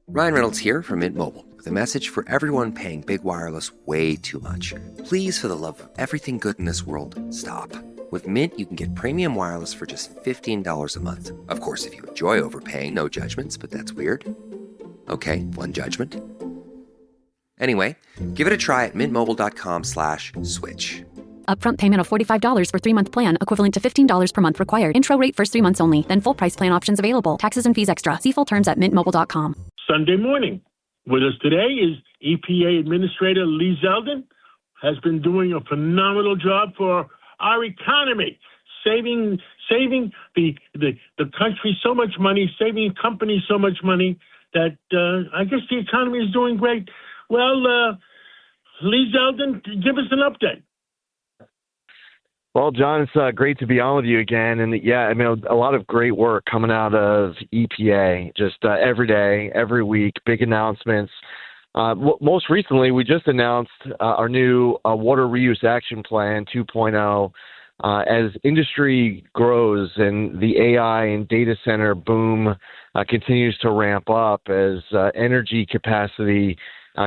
Ryan Reynolds here from Mint Mobile with a message for everyone paying big wireless way too much. Please, for the love of everything good in this world, stop. With Mint, you can get premium wireless for just $15 a month. Of course, if you enjoy overpaying, no judgments, but that's weird. Okay, one judgment. Anyway, give it a try at mintmobile.com/switch. Upfront payment of $45 for 3-month plan, equivalent to $15 per month required. Intro rate first 3 months only, then full price plan options available. Taxes and fees extra. See full terms at mintmobile.com. Sunday morning. With us today is EPA Administrator Lee Zeldin. Has been doing a phenomenal job for our economy, saving the country so much money, saving companies so much money that I guess the economy is doing great. Well, Lee Zeldin, give us an update. Well, John, it's great to be on with you again. And yeah, I mean, a lot of great work coming out of EPA, just every day, every week, big announcements. Most recently, we just announced our new Water Reuse Action Plan 2.0. As industry grows and the AI and data center boom continues to ramp up, as energy capacity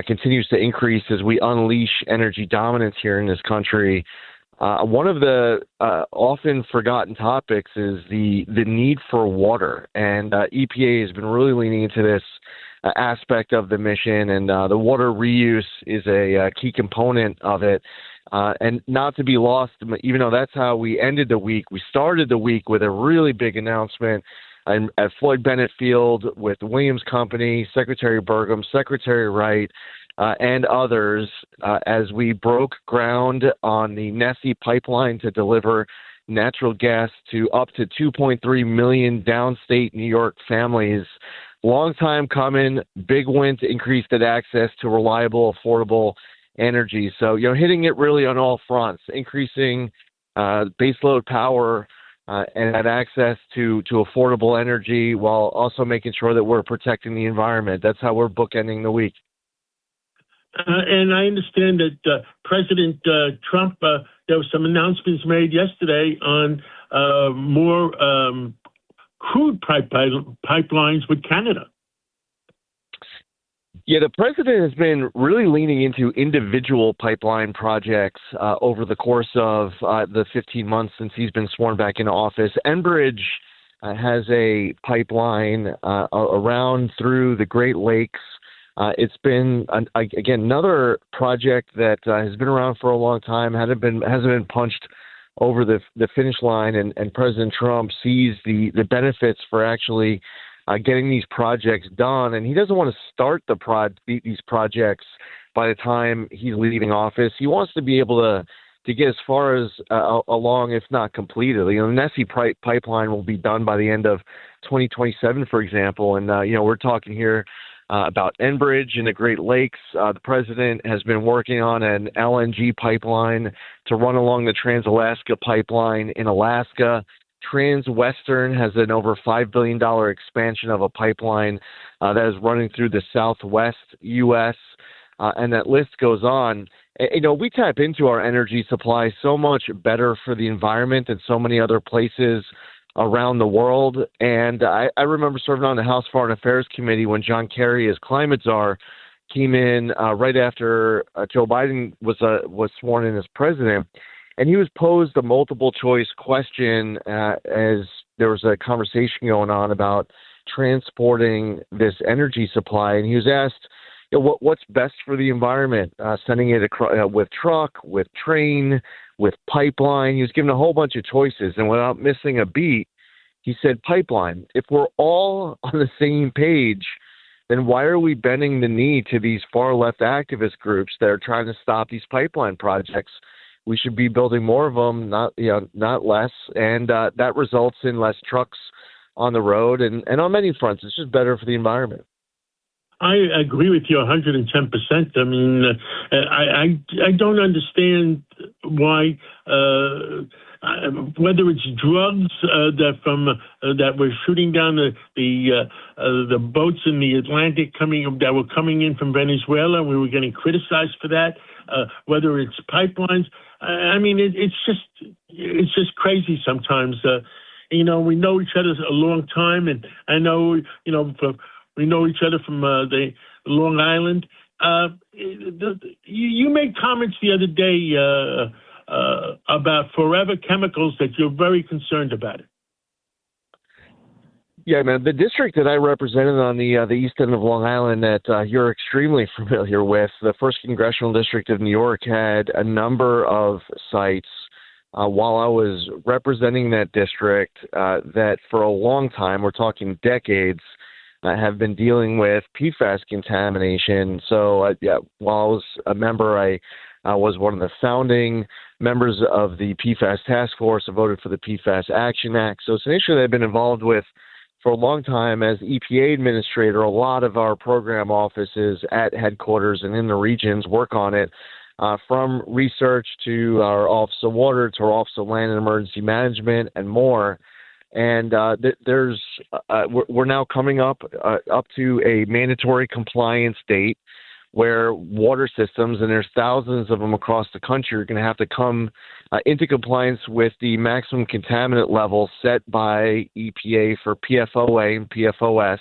continues to increase, as we unleash energy dominance here in this country, one of the often forgotten topics is the need for water, and EPA has been really leaning into this aspect of the mission, and the water reuse is a key component of it. And not to be lost, even though that's how we ended the week, we started the week with a really big announcement at Floyd Bennett Field with the Williams Company, Secretary Burgum, Secretary Wright, and others, as we broke ground on the Nessie pipeline to deliver natural gas to up to 2.3 million downstate New York families. Long time coming, big win to increase that access to reliable, affordable energy. So, hitting it really on all fronts, increasing baseload power and that access to affordable energy, while also making sure that we're protecting the environment. That's how we're bookending the week. And I understand that President Trump, there were some announcements made yesterday on more crude pipelines with Canada. Yeah, the president has been really leaning into individual pipeline projects over the course of the 15 months since he's been sworn back into office. Enbridge has a pipeline around through the Great Lakes. It's been, again, another project that has been around for a long time, hasn't been punched over the finish line, and President Trump sees the benefits for actually getting these projects done, and he doesn't want to start these projects by the time he's leaving office. He wants to be able to get as far as along, if not completed. The Nessie pipeline will be done by the end of 2027, for example, and we're talking here about Enbridge in the Great Lakes. The president has been working on an LNG pipeline to run along the Trans-Alaska pipeline in Alaska. Transwestern has an over $5 billion expansion of a pipeline that is running through the Southwest U.S., and that list goes on. We tap into our energy supply so much better for the environment than so many other places around the world. And I remember serving on the House Foreign Affairs Committee when John Kerry, as climate czar, came in right after Joe Biden was sworn in as president. And he was posed a multiple choice question as there was a conversation going on about transporting this energy supply. And he was asked, what's best for the environment, sending it with truck, with train, with pipeline. He was given a whole bunch of choices, and without missing a beat, he said pipeline. If we're all on the same page, then why are we bending the knee to these far left activist groups that are trying to stop these pipeline projects? We should be building more of them, not less, and that results in less trucks on the road, and on many fronts, it's just better for the environment. I agree with you 110%. I mean, I don't understand why, whether it's drugs that were shooting down the boats in the Atlantic that were coming in from Venezuela, and we were getting criticized for that. Whether it's pipelines, I mean, it's just crazy sometimes. We know each other a long time, and I know, We know each other from the Long Island. You made comments the other day about Forever Chemicals that you're very concerned about it. Yeah, man. The district that I represented on the east end of Long Island that you're extremely familiar with, the First Congressional District of New York, had a number of sites while I was representing that district that for a long time, we're talking decades, have been dealing with PFAS contamination. So, while I was a member, I was one of the founding members of the PFAS Task Force. I voted for the PFAS Action Act. So it's an issue that I've been involved with for a long time. As EPA Administrator, a lot of our program offices at headquarters and in the regions work on it, from research to our Office of Water to our Office of Land and Emergency Management and more. And we're now coming up to a mandatory compliance date where water systems, and there's thousands of them across the country, are going to have to come into compliance with the maximum contaminant level set by EPA for PFOA and PFOS.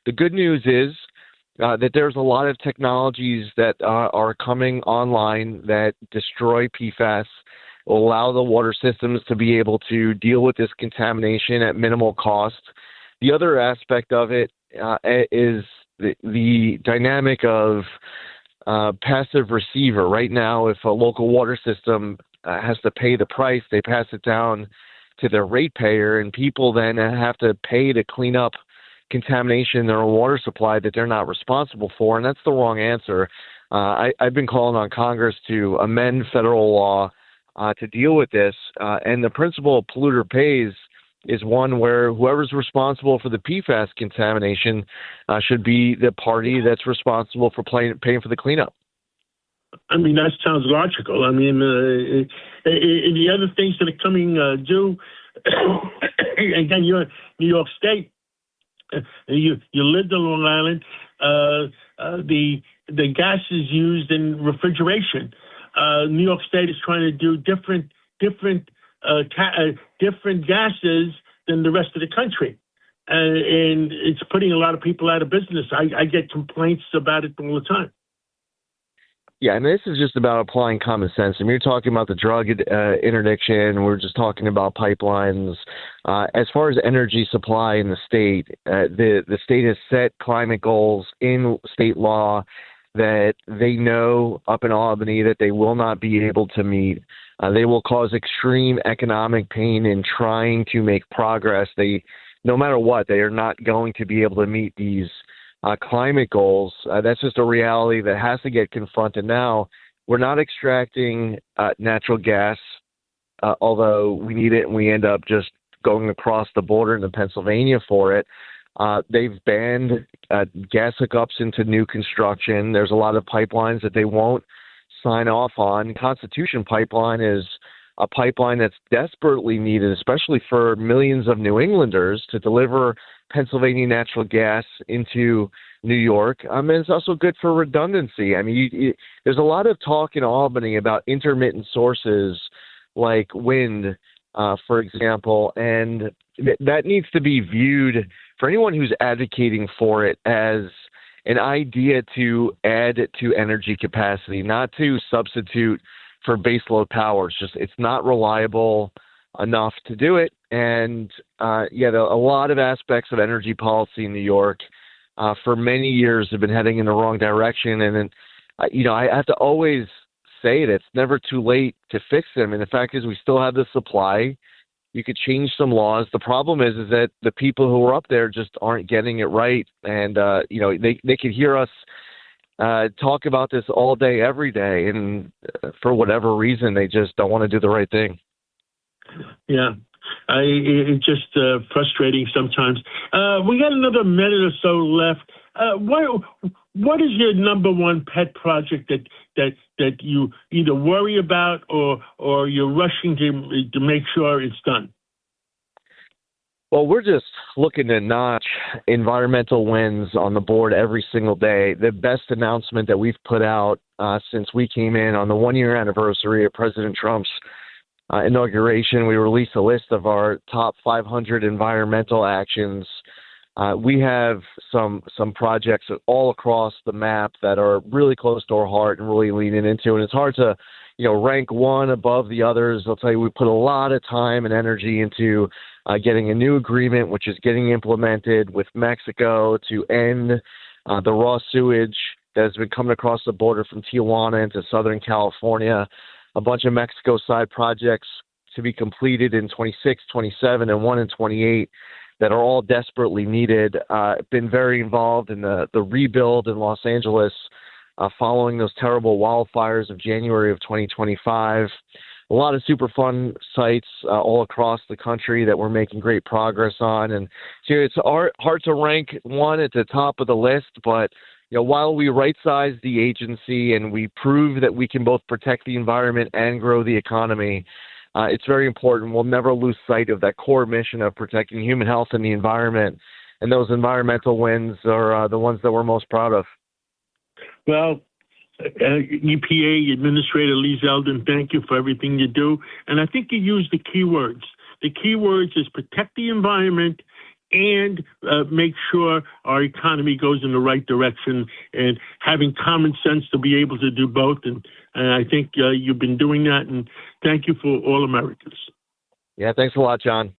The good news is that there's a lot of technologies that are coming online that destroy PFAS, will allow the water systems to be able to deal with this contamination at minimal cost. The other aspect of it is the dynamic of passive receiver. Right now, if a local water system has to pay the price, they pass it down to their ratepayer, and people then have to pay to clean up contamination in their own water supply that they're not responsible for, and that's the wrong answer. I've been calling on Congress to amend federal law to deal with this, and the principle of polluter pays is one where whoever's responsible for the PFAS contamination should be the party that's responsible for paying for the cleanup. I mean, that sounds logical. I mean, the other things that are coming due, again, you're in New York State. You lived in Long Island. The gas is used in refrigeration. New York State is trying to do different gases than the rest of the country, and it's putting a lot of people out of business. I get complaints about it all the time. Yeah, and this is just about applying common sense. I mean, you're talking about the drug interdiction. We're just talking about pipelines. As far as energy supply in the state, the state has set climate goals in state law that they know up in Albany that they will not be able to meet. They will cause extreme economic pain in trying to make progress. No matter what, they are not going to be able to meet these climate goals. That's just a reality that has to get confronted now. We're not extracting natural gas, although we need it, and we end up just going across the border into Pennsylvania for it. They've banned gas hookups into new construction. There's a lot of pipelines that they won't sign off on. Constitution Pipeline is a pipeline that's desperately needed, especially for millions of New Englanders, to deliver Pennsylvania natural gas into New York. And it's also good for redundancy. I mean, there's a lot of talk in Albany about intermittent sources like wind, for example, and that needs to be viewed for anyone who's advocating for it as an idea to add to energy capacity, not to substitute for baseload power. It's not reliable enough to do it. And a lot of aspects of energy policy in New York for many years have been heading in the wrong direction. And then, I have to always say it. It's never too late to fix them. And the fact is, we still have the supply. You could change some laws. The problem is that the people who are up there just aren't getting it right. And, they could hear us talk about this all day, every day. And for whatever reason, they just don't want to do the right thing. Yeah. It's just frustrating sometimes. We got another minute or so left. What is your number one pet project that you either worry about or you're rushing to make sure it's done? Well, we're just looking to notch environmental wins on the board every single day. The best announcement that we've put out since we came in on the one-year anniversary of President Trump's inauguration, we released a list of our top 500 environmental actions We have some projects all across the map that are really close to our heart and really leaning into, and it's hard to, rank one above the others. I'll tell you, we put a lot of time and energy into getting a new agreement, which is getting implemented with Mexico to end the raw sewage that has been coming across the border from Tijuana into Southern California. A bunch of Mexico side projects to be completed in 26, 27, and one in 28 that are all desperately needed. Been very involved in the rebuild in Los Angeles following those terrible wildfires of January of 2025. A lot of super fun sites all across the country that we're making great progress on. And so it's hard to rank one at the top of the list, but while we right-size the agency and we prove that we can both protect the environment and grow the economy, it's very important. We'll never lose sight of that core mission of protecting human health and the environment. And those environmental wins are the ones that we're most proud of. Well, EPA Administrator Lee Zeldin, thank you for everything you do. And I think you used the key words. The key words is protect the environment and make sure our economy goes in the right direction, and having common sense to be able to do both. And I think you've been doing that, and thank you for all Americans. Yeah, thanks a lot, John.